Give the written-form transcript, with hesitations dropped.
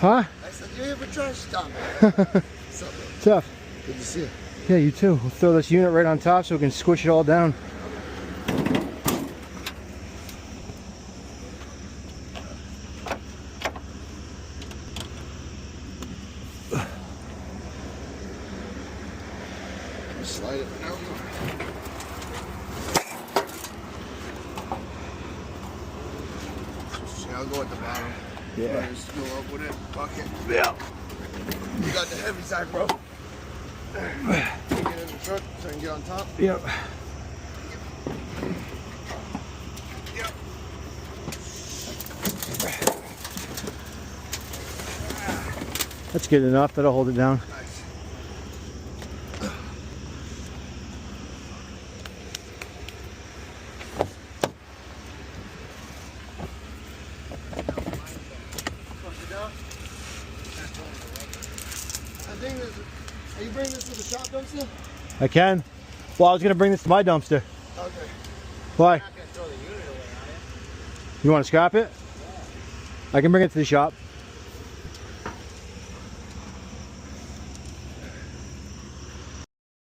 Huh? I said, you have a trash dump. Tough. Good to see you. Yeah, you too. We'll throw this unit right on top so we can squish it all down. Slide it down. See, I'll go at the bottom. Yeah. Just go up with it. Bucket. Yeah. You got the heavy side, bro. Get in the truck so I can get on top. Yep. Yep. That's good enough. That'll hold it down. Nice. Are you bringing this to the shop dumpster? I can. Well, I was going to bring this to my dumpster. Okay. Why? You're not going to throw the unit away, are you? You want to scrap it? I can bring it to the shop.